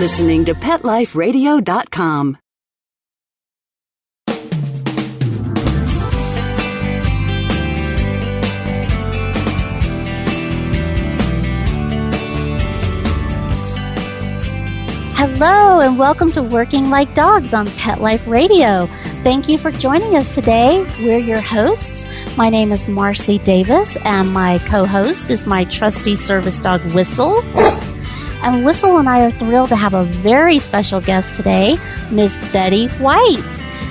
listening to PetLifeRadio.com. Hello and welcome to Working Like Dogs on Pet Life Radio. Thank you for joining us today. We're your hosts. My name is Marcie Davis and my co-host is my trusty service dog Whistle. And Whistle and I are thrilled to have a very special guest today, Ms. Betty White.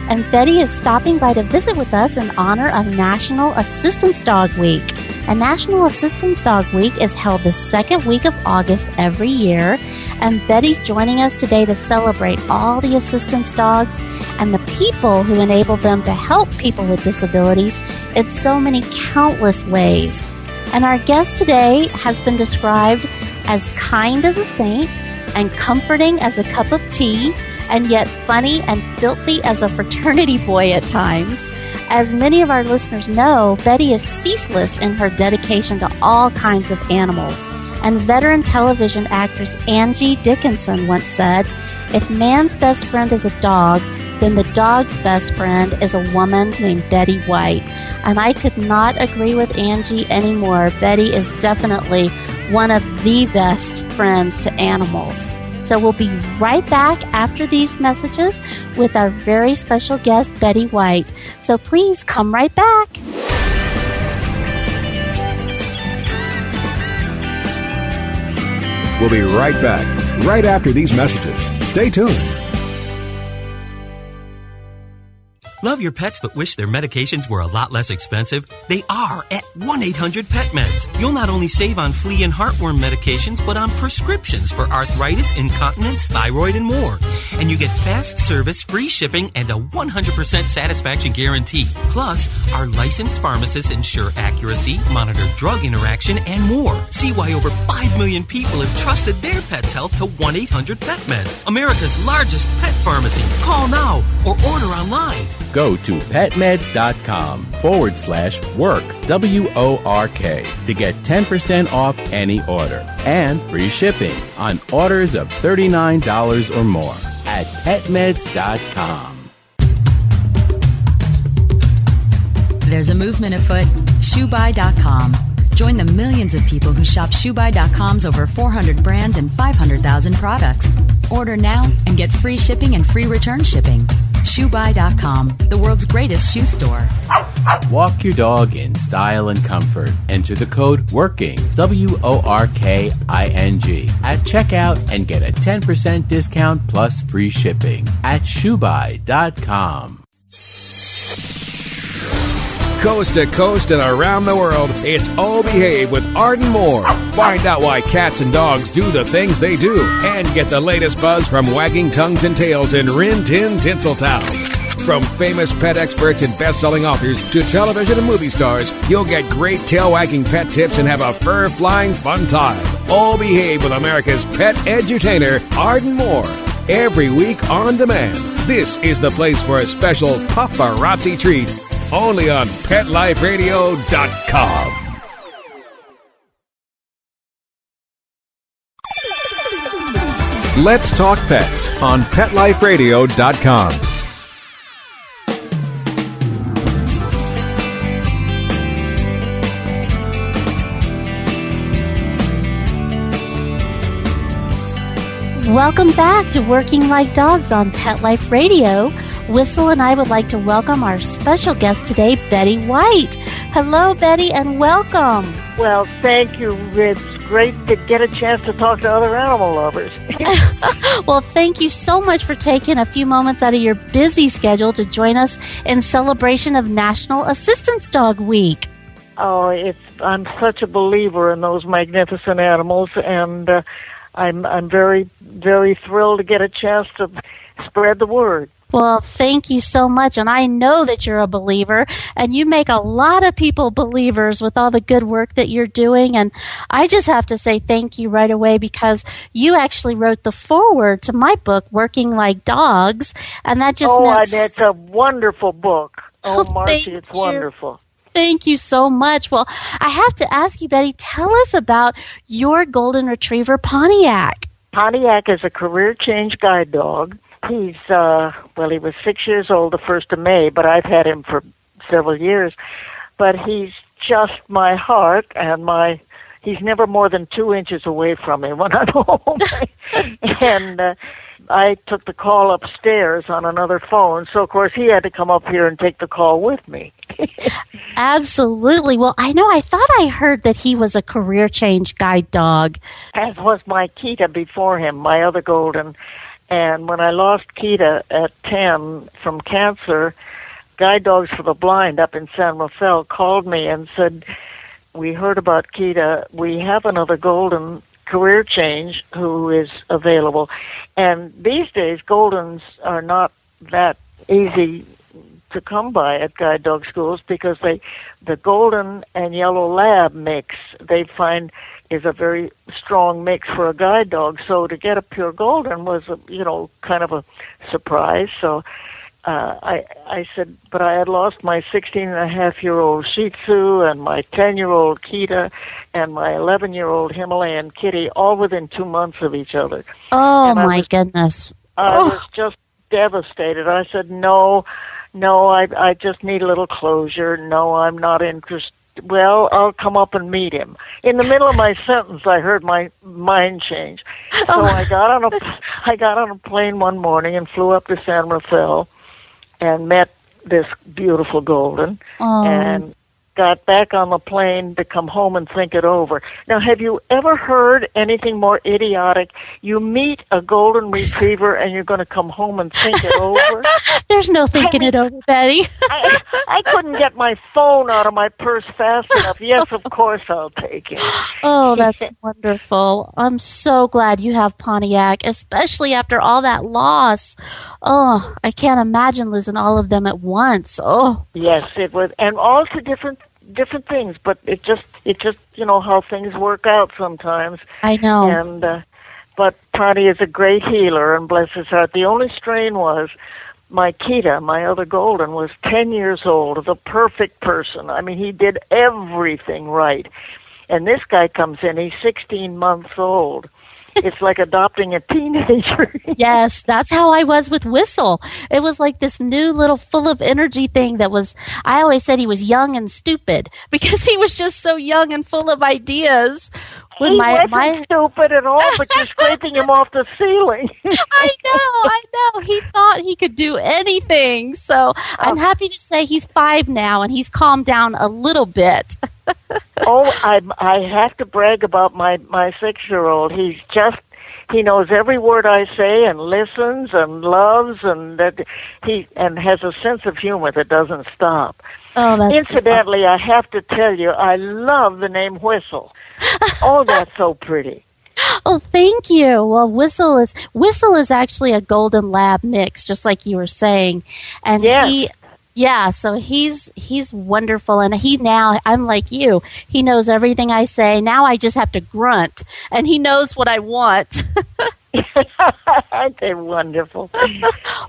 And Betty is stopping by to visit with us in honor of National Assistance Dog Week. And National Assistance Dog Week is held the second week of August every year. And Betty's joining us today to celebrate all the assistance dogs and the people who enable them to help people with disabilities in so many countless ways. And our guest today has been described as kind as a saint and comforting as a cup of tea, and yet funny and filthy as a fraternity boy at times. As many of our listeners know, Betty is ceaseless in her dedication to all kinds of animals. And veteran television actress Angie Dickinson once said, "If man's best friend is a dog, then the dog's best friend is a woman named Betty White." And I could not agree with Angie anymore. Betty is definitely one of the best friends to animals. So we'll be right back after these messages with our very special guest, Betty White. So please come right back. We'll be right back, right after these messages. Stay tuned. Love your pets but wish their medications were a lot less expensive? They are at 1-800-PET-MEDS. You'll not only save on flea and heartworm medications, but on prescriptions for arthritis, incontinence, thyroid, and more. And you get fast service, free shipping, and a 100% satisfaction guarantee. Plus, our licensed pharmacists ensure accuracy, monitor drug interaction, and more. See why over 5 million people have trusted their pet's health to 1-800-PET-MEDS, America's largest pet pharmacy. Call now or order online. Go to petmeds.com/work, WORK, to get 10% off any order and free shipping on orders of $39 or more at petmeds.com. There's a movement afoot, ShoeBuy.com. Join the millions of people who shop ShoeBuy.com's over 400 brands and 500,000 products. Order now and get free shipping and free return shipping. ShoeBuy.com, the world's greatest shoe store. Walk your dog in style and comfort. Enter the code WORKING, WORKING, at checkout and get a 10% discount plus free shipping at ShoeBuy.com. Coast to coast and around the world, it's All Behave with Arden Moore. Find out why cats and dogs do the things they do and get the latest buzz from wagging tongues and tails in Rin Tin Tinseltown. From famous pet experts and best-selling authors to television and movie stars, you'll get great tail-wagging pet tips and have a fur-flying fun time. All Behave with America's pet edutainer, Arden Moore. Every week on demand. This is the place for a special paparazzi treat. Only on PetLifeRadio.com. Let's talk pets on PetLifeRadio.com. Welcome back to Working Like Dogs on Pet Life Radio. Whistle and I would like to welcome our special guest today, Betty White. Hello, Betty, and welcome. Well, thank you. It's great to get a chance to talk to other animal lovers. Well, thank you so much for taking a few moments out of your busy schedule to join us in celebration of National Assistance Dog Week. Oh, I'm such a believer in those magnificent animals, and I'm very, very thrilled to get a chance to spread the word. Well, thank you so much, and I know that you're a believer, and you make a lot of people believers with all the good work that you're doing, and I just have to say thank you right away because you actually wrote the foreword to my book, Working Like Dogs, and that just meant... and it's a wonderful book. Oh, Marcie, it's wonderful. Thank you so much. Well, I have to ask you, Betty, tell us about your Golden Retriever Pontiac. Pontiac is a career change guide dog. He's, he was 6 years old the 1st of May, but I've had him for several years. But he's just my heart and he's never more than 2 inches away from me when I'm home. And I took the call upstairs on another phone, so of course he had to come up here and take the call with me. Absolutely. Well, I thought I heard that he was a career change guide dog. As was my Kita before him, my other golden. And when I lost Kita at 10 from cancer, Guide Dogs for the Blind up in San Rafael called me and said, we heard about Kita. We have another golden career change who is available. And these days, goldens are not that easy to come by at guide dog schools because the golden and yellow lab mix they find is a very strong mix for a guide dog. So to get a pure golden was, kind of a surprise. So I said, but I had lost my 16-and-a-half-year-old Shih Tzu and my 10-year-old Kita and my 11-year-old Himalayan Kitty all within 2 months of each other. Oh, my goodness. I was just devastated. I said, no, I just need a little closure. No, I'm not interested. Well, I'll come up and meet him. In the middle of my sentence, I heard my mind change. So I got on a plane one morning and flew up to San Rafael and met this beautiful golden and got back on the plane to come home and think it over. Now, have you ever heard anything more idiotic? You meet a golden retriever and you're going to come home and think it over? There's no thinking it over, Betty. I couldn't get my phone out of my purse fast enough. Yes, of course I'll take it. Oh, that's wonderful. I'm so glad you have Pontiac, especially after all that loss. Oh, I can't imagine losing all of them at once. Oh. Yes, it was. And all to different things, but it just how things work out sometimes. I know. And but Ponty is a great healer, and bless his heart. The only strain was my Kita, my other golden, was 10 years old, the perfect person. I mean, he did everything right. And this guy comes in, he's 16 months old. It's like adopting a teenager. Yes, that's how I was with Whistle. It was like this new little full of energy thing I always said he was young and stupid because he was just so young and full of ideas. He wasn't stupid at all, but you're scraping him off the ceiling. I know. He thought he could do anything. So I'm happy to say he's 5 now, and he's calmed down a little bit. I have to brag about my 6-year-old. He knows every word I say and listens and loves and has a sense of humor that doesn't stop. Oh, that's Incidentally, I have to tell you, I love the name Whistle. Oh, that's so pretty. Oh, thank you. Well, Whistle is actually a golden lab mix, just like you were saying. And so he's wonderful, and I'm like you. He knows everything I say. Now I just have to grunt, and he knows what I want. They're wonderful.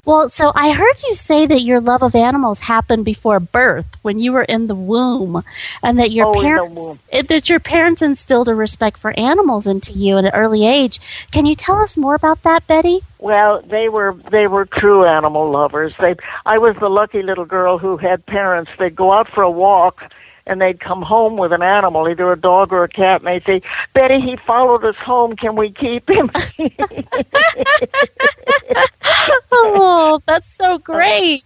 Well, so I heard you say that your love of animals happened before birth, when you were in the womb, and that your parents instilled a respect for animals into you at an early age. Can you tell us more about that, Betty? Well, they were true animal lovers. I was the lucky little girl who had parents. They'd go out for a walk, and they'd come home with an animal, either a dog or a cat, and they'd say, "Betty, he followed us home. Can we keep him?" Oh, that's so great.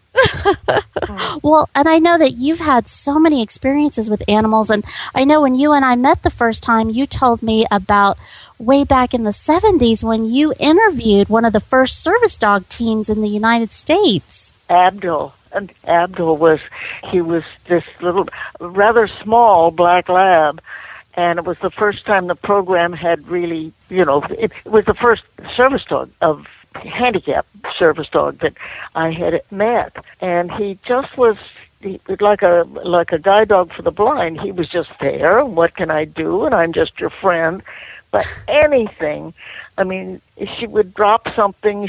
Well, and I know that you've had so many experiences with animals, and I know when you and I met the first time, you told me about way back in the 70s when you interviewed one of the first service dog teams in the United States. Abdul. And Abdul was this little, rather small black lab, and it was the first time the program had really, it was the first service dog of handicap service dog that I had met, and he just was like a guide dog for the blind. He was just there. What can I do? And I'm just your friend. But anything, I mean, she would drop something,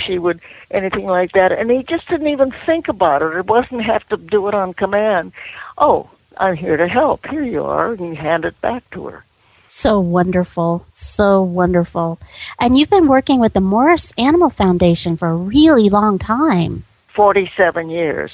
anything like that, and he just didn't even think about it. It wasn't have to do it on command. Oh, I'm here to help. Here you are, and you hand it back to her. So wonderful. So wonderful. And you've been working with the Morris Animal Foundation for a really long time. 47 years.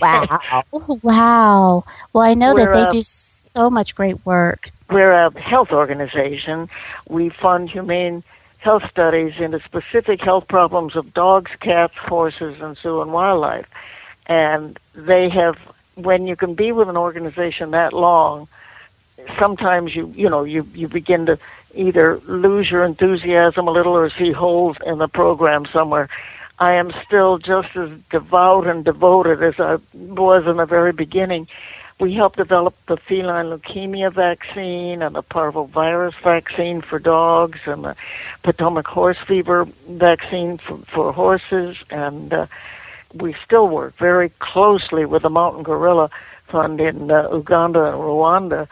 Wow. Wow. Well, I know that they do so much great work. We're a health organization. We fund humane health studies into specific health problems of dogs, cats, horses, and zoo and wildlife. And they have, when you can be with an organization that long, sometimes you begin to either lose your enthusiasm a little or see holes in the program somewhere. I am still just as devout and devoted as I was in the very beginning. We helped develop the feline leukemia vaccine and the parvovirus vaccine for dogs and the Potomac horse fever vaccine for horses. And we still work very closely with the Mountain Gorilla Fund in Uganda and Rwanda.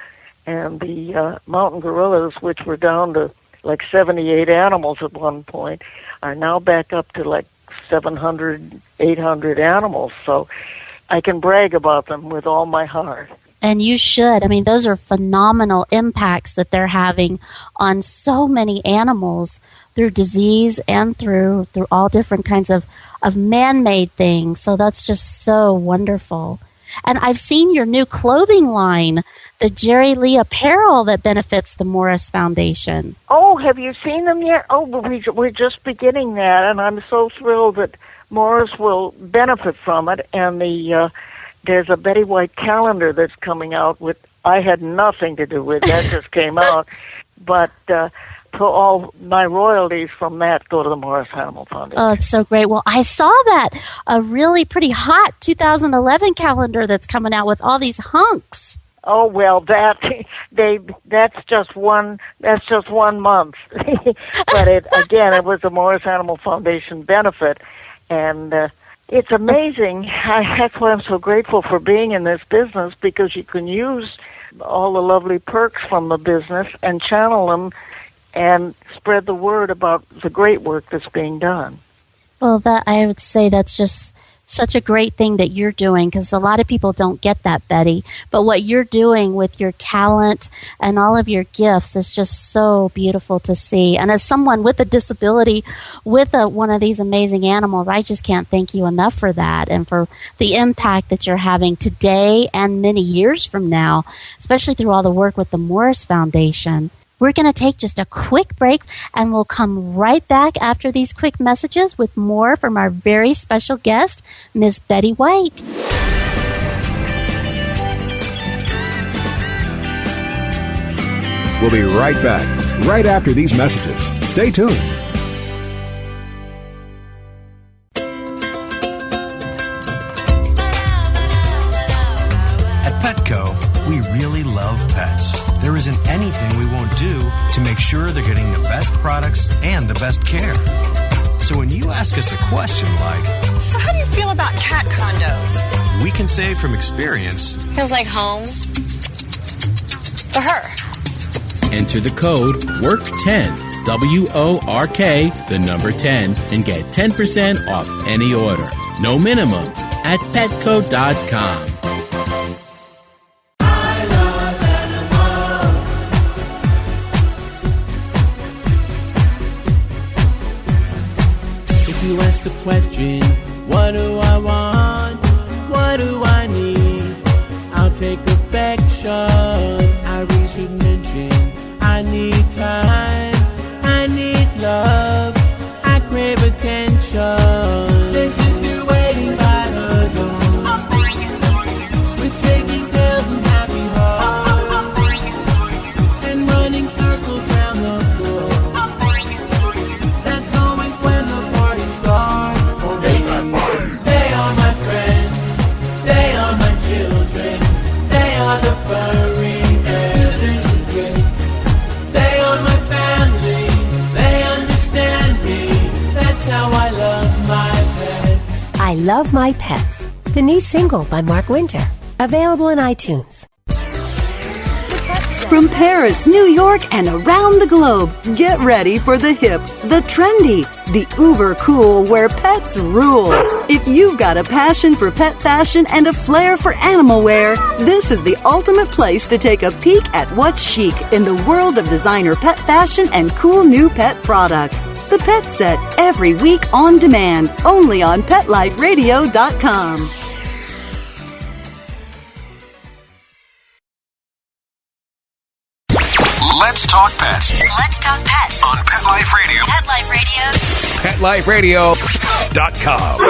And the mountain gorillas, which were down to like 78 animals at one point, are now back up to like 700, 800 animals. So I can brag about them with all my heart. And you should. I mean, those are phenomenal impacts that they're having on so many animals through disease and through all different kinds of man-made things. So that's just so wonderful. And I've seen your new clothing line, the Jerry Lee apparel that benefits the Morris Foundation. Oh, have you seen them yet? Oh, we're just beginning that, and I'm so thrilled that Morris will benefit from it. And there's a Betty White calendar that's coming out with, I had nothing to do with that, just came out. But all my royalties from that go to the Morris Animal Foundation. Oh, it's so great. Well, I saw that, a really pretty hot 2011 calendar that's coming out with all these hunks. Oh, well, that's just one month. But it was a Morris Animal Foundation benefit, and it's amazing. That's why I'm so grateful for being in this business, because you can use all the lovely perks from the business and channel them and spread the word about the great work that's being done. Well, I would say that's just such a great thing that you're doing, because a lot of people don't get that, Betty. But what you're doing with your talent and all of your gifts is just so beautiful to see. And as someone with a disability, with one of these amazing animals, I just can't thank you enough for that and for the impact that you're having today and many years from now, especially through all the work with the Morris Foundation. We're going to take just a quick break, and we'll come right back after these quick messages with more from our very special guest, Miss Betty White. We'll be right back, right after these messages. Stay tuned. At Petco, we really love pets. There isn't anything we won't do to make sure they're getting the best products and the best care. So when you ask us a question like, so how do you feel about cat condos? We can say from experience, feels like home for her. Enter the code WORK10, W-O-R-K, the number 10, and get 10% off any order. No minimum at petco.com. You ask the question, what do I want? What do I need? I'll take affection. I really should mention, I need time. I need love. I crave attention. Listen to waiting by the door. I'm bringing for you. With shaking tails and happy hearts. And running circles round the floor. I'm bringing for you. That's always when the party starts. They are my friends. They are my children. They are the furry elders and kids. They are my family. They understand me. That's how I love my pets. I Love My Pets, the new single by Mark Winter, available in iTunes. The Pet From Paris, New York, and around the globe, get ready for the hip, the trendy, the uber cool where pets rule. If you've got a passion for pet fashion and a flair for animal wear, this is the ultimate place to take a peek at what's chic in the world of designer pet fashion and cool new pet products. The Pet Set, every week on demand, only on PetLifeRadio.com. Let's talk pets Let's talk pets on Pet Life Radio. Pet Life Radio. PetLifeRadio.com.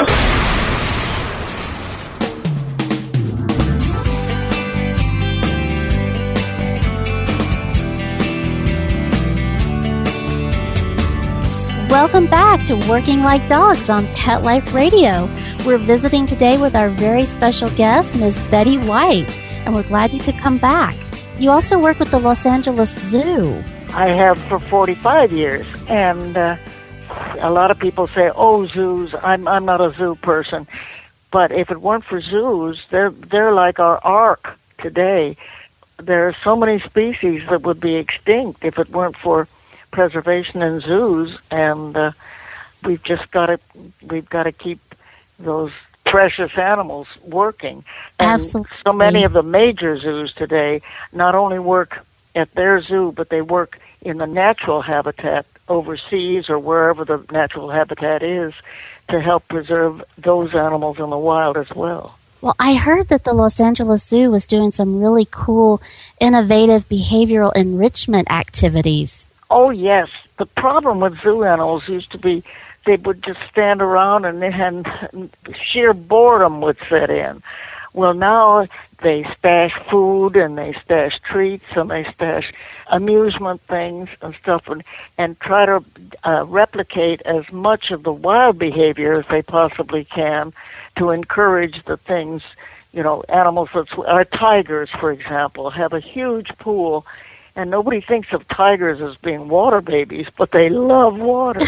Welcome back to Working Like Dogs on Pet Life Radio. We're visiting today with our very special guest, Ms. Betty White, and we're glad you could come back. You also work with the Los Angeles Zoo. I have for 45 years, and a lot of people say, "Oh, zoos." I'm not a zoo person, but if it weren't for zoos, they're like our ark today. There are so many species that would be extinct if it weren't for preservation in zoos, and we've got to keep those precious animals working. And Absolutely. So many of the major zoos today not only work at their zoo, but they work in the natural habitat overseas or wherever the natural habitat is to help preserve those animals in the wild as well. Well, I heard that the Los Angeles Zoo was doing some really cool, innovative behavioral enrichment activities. Oh, yes. The problem with zoo animals used to be they would just stand around and sheer boredom would set in. Well, now they stash food and they stash treats and they stash amusement things and stuff and try to replicate as much of the wild behavior as they possibly can to encourage the things, animals our tigers, for example, have a huge pool, and nobody thinks of tigers as being water babies, but they love water.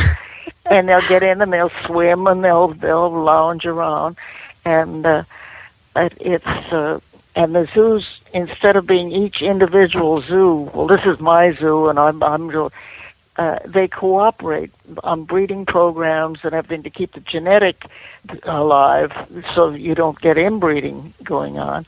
And they'll get in and they'll swim and they'll lounge around, and and the zoos, instead of being each individual zoo, well, this is my zoo and they cooperate on breeding programs and everything to keep the genetic alive, so you don't get inbreeding going on,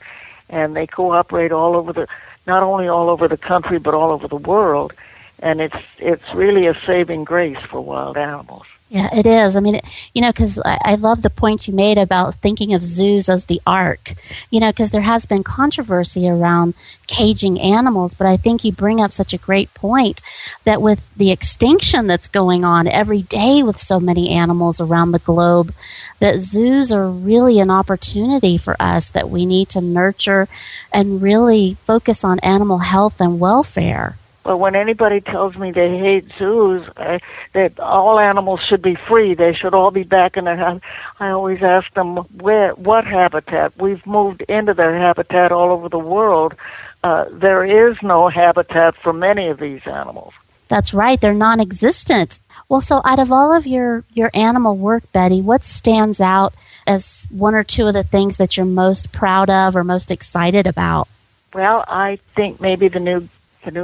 and they cooperate not only all over the country but all over the world. And it's really a saving grace for wild animals. Yeah, it is. I mean, because I love the point you made about thinking of zoos as the ark, because there has been controversy around caging animals, but I think you bring up such a great point that with the extinction that's going on every day with so many animals around the globe, that zoos are really an opportunity for us that we need to nurture and really focus on animal health and welfare. Well, when anybody tells me they hate zoos, that all animals should be free, they should all be back in their house, I always ask them, what habitat? We've moved into their habitat all over the world. There is no habitat for many of these animals. That's right. They're non-existent. Well, so out of all of your animal work, Betty, what stands out as one or two of the things that you're most proud of or most excited about? Well, I think maybe the new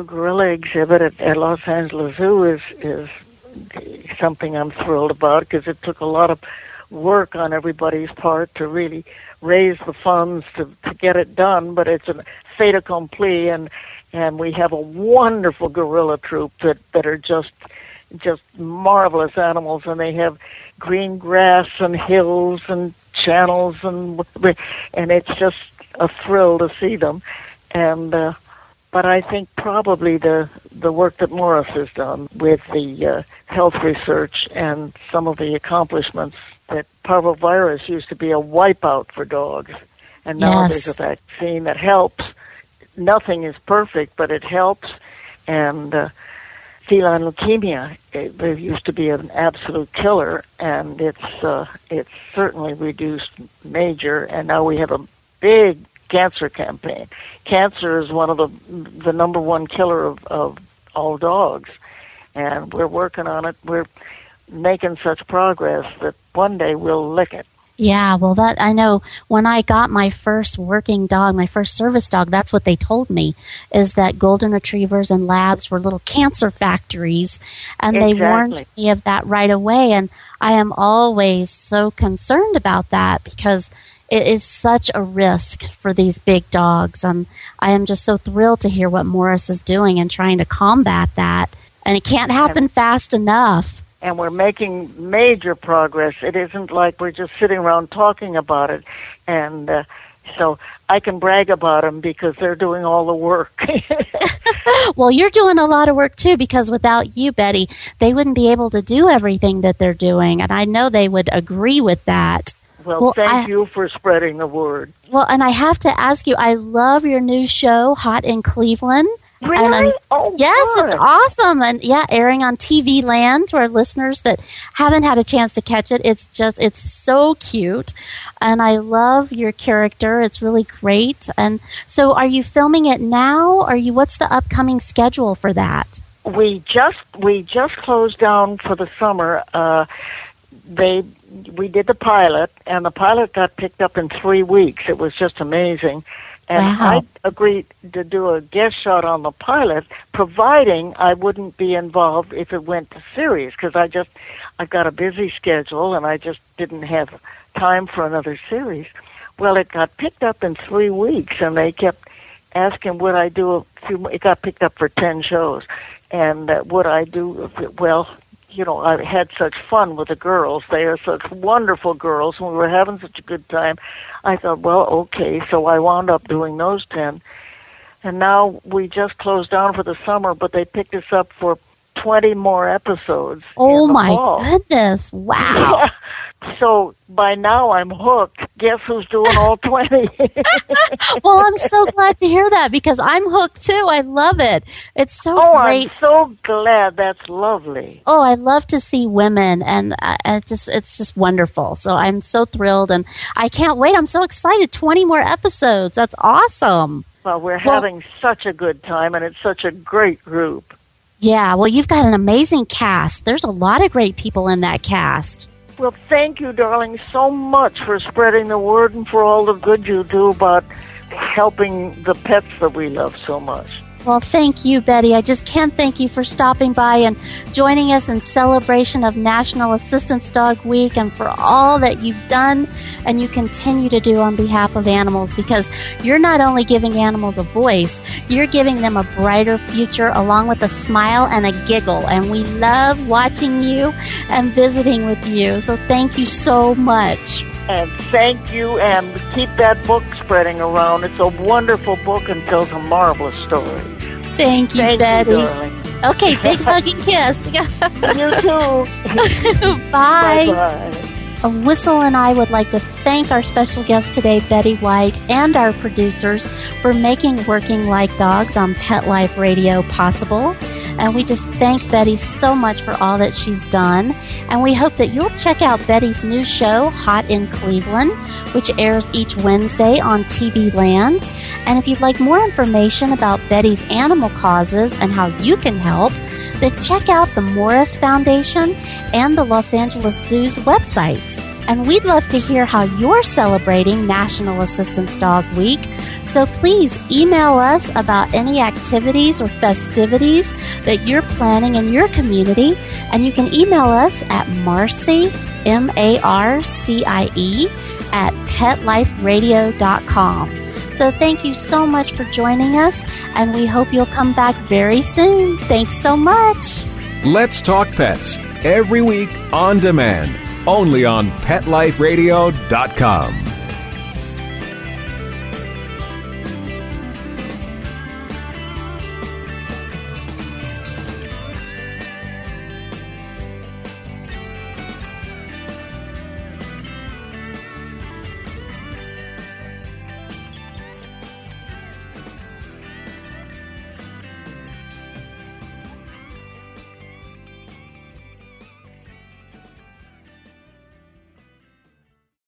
gorilla exhibit at Los Angeles Zoo is something I'm thrilled about, because it took a lot of work on everybody's part to really raise the funds to get it done, but it's a fait accompli, and we have a wonderful gorilla troupe that are just marvelous animals, and they have green grass and hills and channels, and it's just a thrill to see them. And but I think probably the work that Morris has done with the health research and some of the accomplishments, that parvovirus used to be a wipeout for dogs, and now there's a vaccine that helps. Nothing is perfect, but it helps. And feline leukemia, it used to be an absolute killer, and it's certainly reduced major, and now we have a big cancer campaign. Cancer is one of the number one killer of all dogs, and we're working on it. We're making such progress that one day we'll lick it. Yeah, well, that I know when I got my first working dog, my first service dog, that's what they told me, is that golden retrievers and labs were little cancer factories, and they warned me of that right away, and I am always so concerned about that because it is such a risk for these big dogs, and I am just so thrilled to hear what Morris is doing and trying to combat that, and it can't happen fast enough. And we're making major progress. It isn't like we're just sitting around talking about it. And so I can brag about them because they're doing all the work. Well, you're doing a lot of work, too, because without you, Betty, they wouldn't be able to do everything that they're doing. And I know they would agree with that. Well, thank you for spreading the word. Well, and I have to ask you, I love your new show, Hot in Cleveland. Really? Yes, it's awesome. And yeah, airing on TV Land to our listeners that haven't had a chance to catch it. It's so cute. And I love your character. It's really great. And so are you filming it now? What's the upcoming schedule for that? We just closed down for the summer. We did the pilot, and the pilot got picked up in 3 weeks. It was just amazing. And I agreed to do a guest shot on the pilot, providing I wouldn't be involved if it went to series, because I've got a busy schedule, and I just didn't have time for another series. Well, it got picked up in 3 weeks, and they kept asking would I do it got picked up for 10 shows, and would I do, well, you know, I had such fun with the girls. They are such wonderful girls, and we were having such a good time. I thought, well, okay, so I wound up doing those 10. And now we just closed down for the summer, but they picked us up for 20 more episodes. Oh, my goodness. Wow. Yeah. So by now I'm hooked. Guess who's doing all 20? Well, I'm so glad to hear that because I'm hooked too. I love it. It's so great. I'm so glad. That's lovely. Oh, I love to see women, and it's just wonderful. So I'm so thrilled, and I can't wait. I'm so excited. 20 more episodes. That's awesome. Well, we're having such a good time, and it's such a great group. Yeah, well, you've got an amazing cast. There's a lot of great people in that cast. Well, thank you, darling, so much for spreading the word and for all the good you do about helping the pets that we love so much. Well, thank you, Betty. I just can't thank you for stopping by and joining us in celebration of National Assistance Dog Week and for all that you've done and you continue to do on behalf of animals, because you're not only giving animals a voice, you're giving them a brighter future along with a smile and a giggle. And we love watching you and visiting with you. So thank you so much. And thank you, and keep that book spreading around. It's a wonderful book and tells a marvelous story. Thank you, Betty. You, darling. Okay, big hug and kiss. You too. Bye. Bye-bye. Whistle and I would like to thank our special guest today, Betty White, and our producers for making Working Like Dogs on Pet Life Radio possible. And we just thank Betty so much for all that she's done. And we hope that you'll check out Betty's new show, Hot in Cleveland, which airs each Wednesday on TV Land. And if you'd like more information about Betty's animal causes and how you can help, then check out the Morris Foundation and the Los Angeles Zoo's websites. And we'd love to hear how you're celebrating National Assistance Dog Week. So please email us about any activities or festivities that you're planning in your community. And you can email us at Marcie, MARCIE, at PetLifeRadio.com. So thank you so much for joining us, and we hope you'll come back very soon. Thanks so much. Let's Talk Pets, every week on demand, only on PetLifeRadio.com.